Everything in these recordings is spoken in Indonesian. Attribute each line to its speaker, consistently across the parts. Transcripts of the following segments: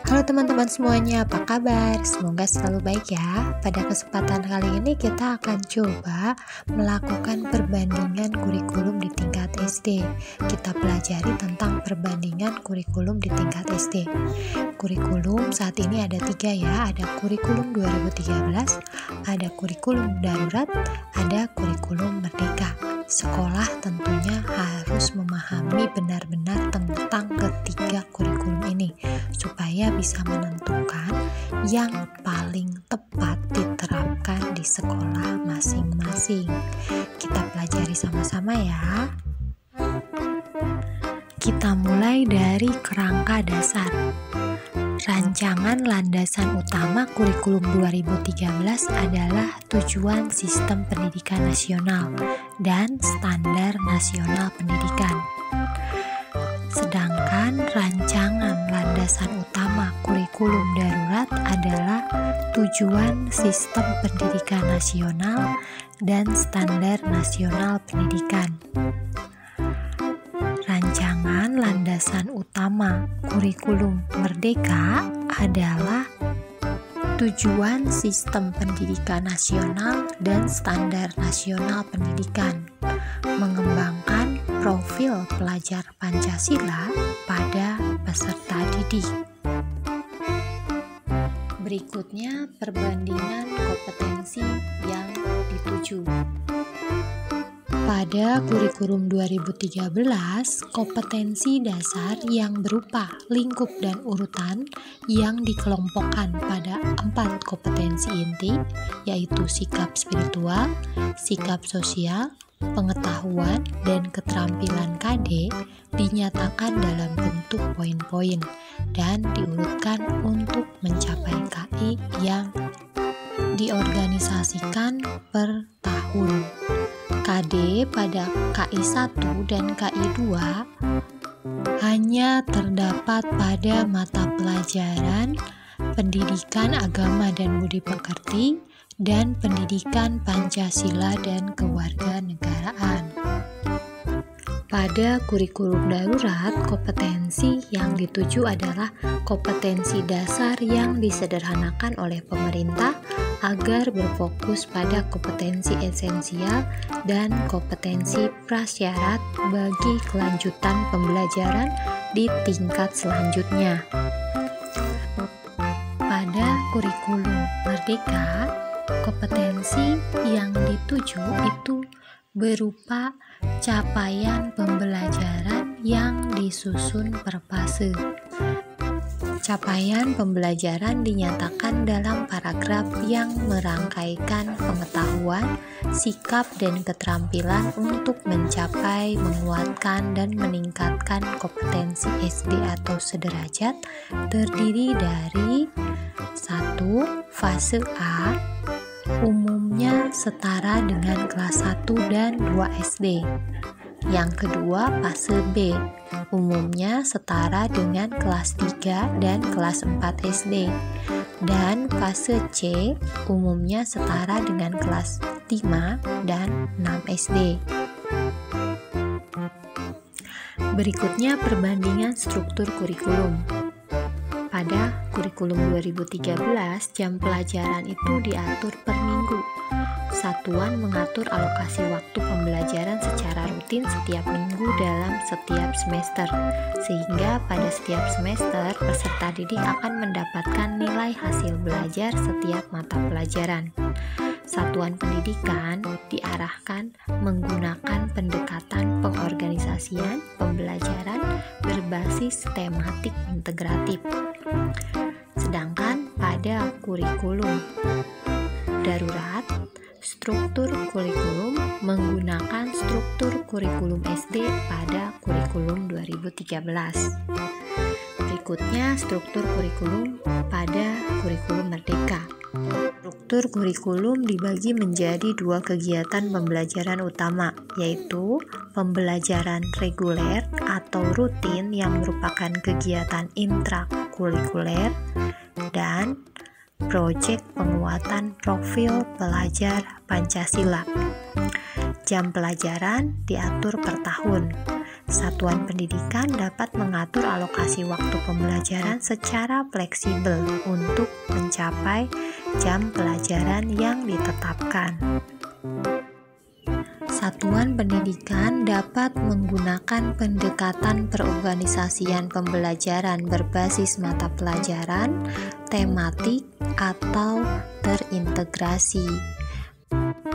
Speaker 1: Halo teman-teman semuanya, apa kabar? Semoga selalu baik ya. Pada kesempatan kali ini kita akan coba melakukan perbandingan kurikulum di tingkat SD. Kita pelajari tentang perbandingan kurikulum di tingkat SD. Kurikulum saat ini ada 3 ya, ada kurikulum 2013, ada kurikulum darurat, ada kurikulum merdeka. Sekolah tentunya harus memahami benar-benar tentang ketiga kurikulum ini supaya bisa menentukan yang paling tepat diterapkan di sekolah masing-masing. Kita pelajari sama-sama ya. Kita mulai dari kerangka dasar. Rancangan landasan utama kurikulum 2013 adalah tujuan sistem pendidikan nasional dan standar nasional pendidikan. Sedangkan rancangan landasan utama kurikulum darurat adalah tujuan sistem pendidikan nasional dan standar nasional pendidikan. Rancangan landasan utama kurikulum merdeka adalah tujuan sistem pendidikan nasional dan standar nasional pendidikan, mengembangkan profil pelajar Pancasila pada peserta didik. Berikutnya perbandingan kompetensi yang dituju. Pada kurikulum 2013, kompetensi dasar yang berupa lingkup dan urutan yang dikelompokkan pada 4 kompetensi inti, yaitu sikap spiritual, sikap sosial, pengetahuan, dan keterampilan KD dinyatakan dalam bentuk poin-poin dan diurutkan untuk mencapai KI yang diorganisasikan per tahun. KD pada KI 1 dan KI 2 hanya terdapat pada mata pelajaran pendidikan agama dan budi pekerti dan pendidikan Pancasila dan kewarganegaraan. Pada kurikulum darurat, kompetensi yang dituju adalah kompetensi dasar yang disederhanakan oleh pemerintah agar berfokus pada kompetensi esensial dan kompetensi prasyarat bagi kelanjutan pembelajaran di tingkat selanjutnya. Pada kurikulum merdeka, kompetensi yang dituju itu berupa capaian pembelajaran yang disusun per fase. Capaian pembelajaran dinyatakan dalam paragraf yang merangkaikan pengetahuan, sikap, dan keterampilan untuk mencapai, menguatkan, dan meningkatkan kompetensi SD atau sederajat terdiri dari 1. Fase A umumnya setara dengan kelas 1 dan 2 SD. Yang kedua, fase B umumnya setara dengan kelas 3 dan kelas 4 SD. Dan fase C umumnya setara dengan kelas 5 dan 6 SD. Berikutnya perbandingan struktur kurikulum. Pada kurikulum 2013, jam pelajaran itu diatur per minggu. Satuan mengatur alokasi waktu pembelajaran secara rutin setiap minggu dalam setiap semester, sehingga pada setiap semester peserta didik akan mendapatkan nilai hasil belajar setiap mata pelajaran. Satuan pendidikan diarahkan menggunakan pendekatan pengorganisasian pembelajaran berbasis tematik integratif. Sedangkan pada kurikulum darurat, struktur kurikulum menggunakan struktur kurikulum SD pada kurikulum 2013. Berikutnya struktur kurikulum pada kurikulum merdeka. Struktur kurikulum dibagi menjadi 2 kegiatan pembelajaran utama, yaitu pembelajaran reguler atau rutin yang merupakan kegiatan intrakurikuler dan proyek penguatan profil pelajar Pancasila. Jam pelajaran diatur per tahun. Satuan pendidikan dapat mengatur alokasi waktu pembelajaran secara fleksibel untuk mencapai jam pelajaran yang ditetapkan. Satuan pendidikan dapat menggunakan pendekatan perorganisasian pembelajaran berbasis mata pelajaran, tematik, atau terintegrasi.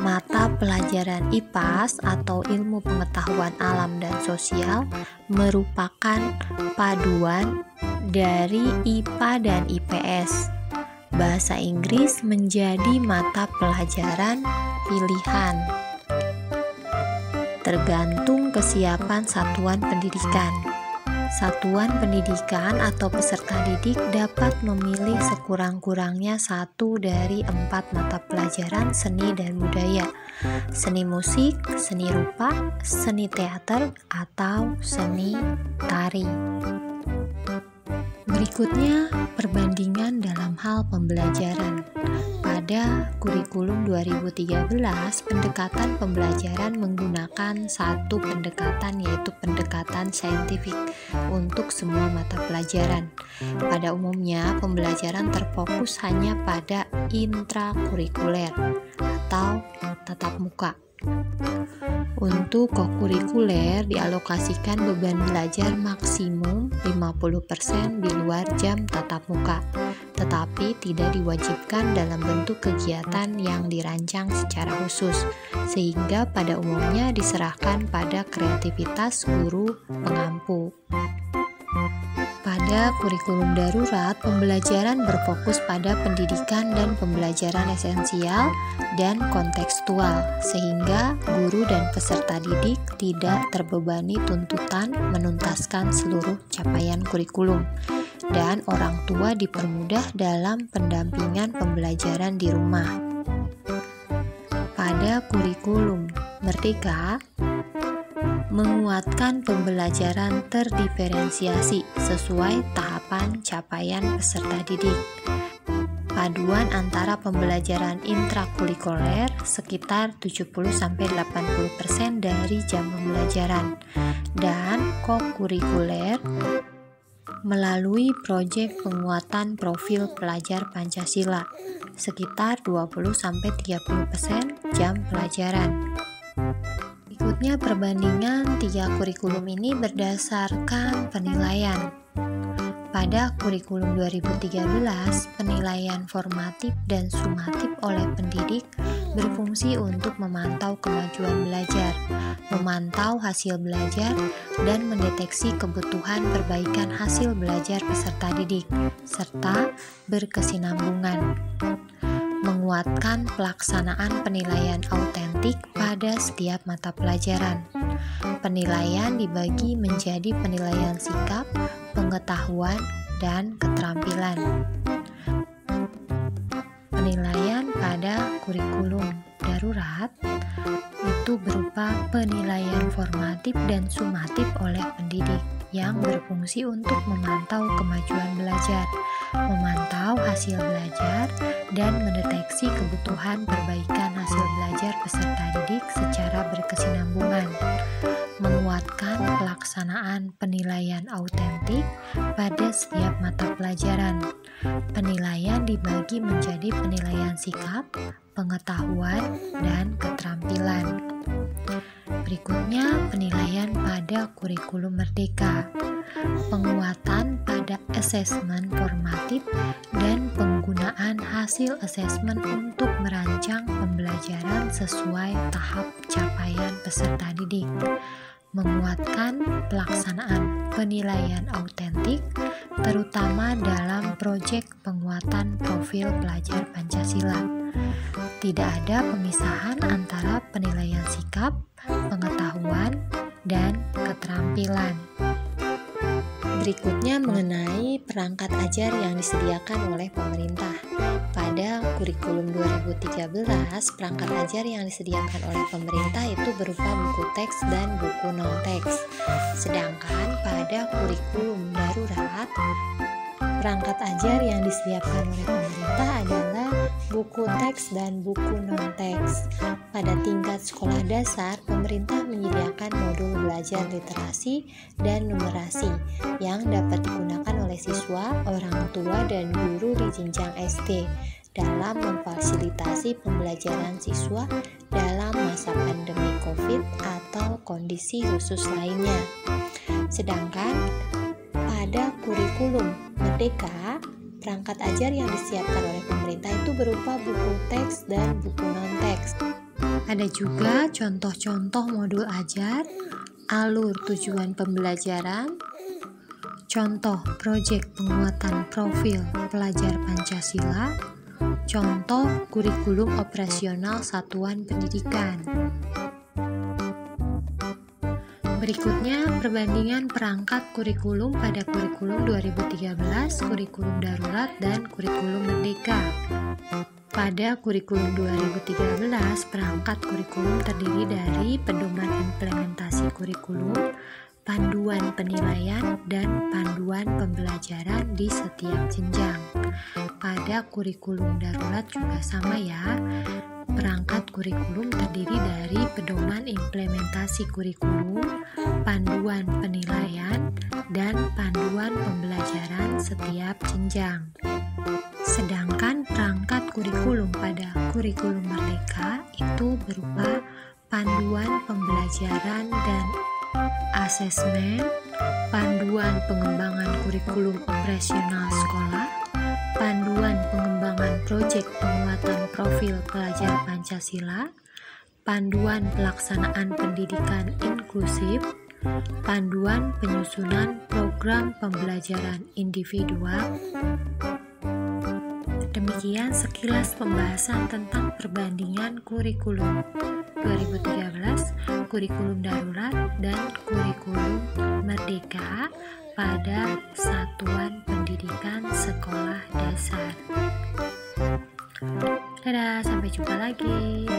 Speaker 1: Mata pelajaran IPAS atau Ilmu Pengetahuan Alam dan Sosial merupakan paduan dari IPA dan IPS. Bahasa Inggris menjadi mata pelajaran pilihan, tergantung kesiapan satuan pendidikan. Satuan pendidikan atau peserta didik dapat memilih sekurang-kurangnya 1 dari 4 mata pelajaran seni dan budaya, seni musik, seni rupa, seni teater, atau seni tari. Berikutnya, perbandingan dalam hal pembelajaran. Pada kurikulum 2013, pendekatan pembelajaran menggunakan satu pendekatan, yaitu pendekatan saintifik untuk semua mata pelajaran. Pada umumnya, pembelajaran terfokus hanya pada intrakurikuler atau tatap muka. Untuk kokurikuler dialokasikan beban belajar maksimum 50% di luar jam tatap muka, tetapi tidak diwajibkan dalam bentuk kegiatan yang dirancang secara khusus, sehingga pada umumnya diserahkan pada kreativitas guru pengampu. Pada kurikulum darurat, pembelajaran berfokus pada pendidikan dan pembelajaran esensial dan kontekstual, sehingga guru dan peserta didik tidak terbebani tuntutan menuntaskan seluruh capaian kurikulum, dan orang tua dipermudah dalam pendampingan pembelajaran di rumah. Pada kurikulum Merdeka, menguatkan pembelajaran terdiferensiasi sesuai tahapan capaian peserta didik. Paduan antara pembelajaran intrakurikuler sekitar 70-80% dari jam pembelajaran, dan kokurikuler melalui proyek penguatan profil pelajar Pancasila sekitar 20-30% jam pelajaran. Berikutnya perbandingan 3 kurikulum ini berdasarkan penilaian. Pada kurikulum 2013, penilaian formatif dan sumatif oleh pendidik berfungsi untuk memantau kemajuan belajar, memantau hasil belajar, dan mendeteksi kebutuhan perbaikan hasil belajar peserta didik, serta berkesinambungan. Menguatkan pelaksanaan penilaian autentik pada setiap mata pelajaran. Penilaian dibagi menjadi penilaian sikap, pengetahuan, dan keterampilan. Penilaian pada kurikulum darurat itu berupa penilaian formatif dan sumatif oleh pendidik yang berfungsi untuk memantau kemajuan belajar, memantau hasil belajar, dan mendeteksi kebutuhan perbaikan hasil belajar peserta didik secara berkesinambungan. Menguatkan pelaksanaan penilaian autentik pada setiap mata pelajaran. Penilaian dibagi menjadi penilaian sikap, pengetahuan, dan keterampilan. Berikutnya, penilaian pada kurikulum Merdeka. Penguatan pada asesmen formatif dan penggunaan hasil asesmen untuk merancang pembelajaran sesuai tahap capaian peserta didik. Menguatkan pelaksanaan penilaian autentik, terutama dalam proyek penguatan profil pelajar Pancasila. Tidak ada pemisahan antara penilaian sikap, pengetahuan, dan keterampilan. Berikutnya mengenai perangkat ajar yang disediakan oleh pemerintah. Pada kurikulum 2013, perangkat ajar yang disediakan oleh pemerintah itu berupa buku teks dan buku non-teks. Sedangkan pada kurikulum darurat, perangkat ajar yang disediakan oleh pemerintah adalah buku teks dan buku non-teks. Pada tingkat sekolah dasar, pemerintah menyediakan modul belajar literasi dan numerasi yang dapat digunakan oleh siswa, orang tua, dan guru di jenjang SD dalam memfasilitasi pembelajaran siswa dalam masa pandemi COVID atau kondisi khusus lainnya. Sedangkan pada kurikulum Merdeka, perangkat ajar yang disiapkan oleh pemerintah itu berupa buku teks dan buku non-teks. Ada juga contoh-contoh modul ajar, alur tujuan pembelajaran, contoh proyek penguatan profil pelajar Pancasila, contoh kurikulum operasional satuan pendidikan. Berikutnya, perbandingan perangkat kurikulum pada kurikulum 2013, kurikulum darurat, dan kurikulum merdeka. Pada kurikulum 2013, perangkat kurikulum terdiri dari pedoman implementasi kurikulum, panduan penilaian, dan panduan pembelajaran di setiap jenjang. Pada kurikulum darurat juga sama ya. Perangkat kurikulum terdiri dari pedoman implementasi kurikulum, panduan penilaian, dan panduan pembelajaran setiap jenjang. Sedangkan perangkat kurikulum pada kurikulum merdeka itu berupa panduan pembelajaran dan asesmen, panduan pengembangan kurikulum operasional sekolah, panduan pengembangan proyek penguatan profil pelajar Pancasila, panduan pelaksanaan pendidikan inklusif, panduan penyusunan program pembelajaran individual. Demikian sekilas pembahasan tentang perbandingan kurikulum 2013, kurikulum darurat, dan kurikulum merdeka pada satuan pendidikan sekolah dasar. Dadah, sampai jumpa lagi.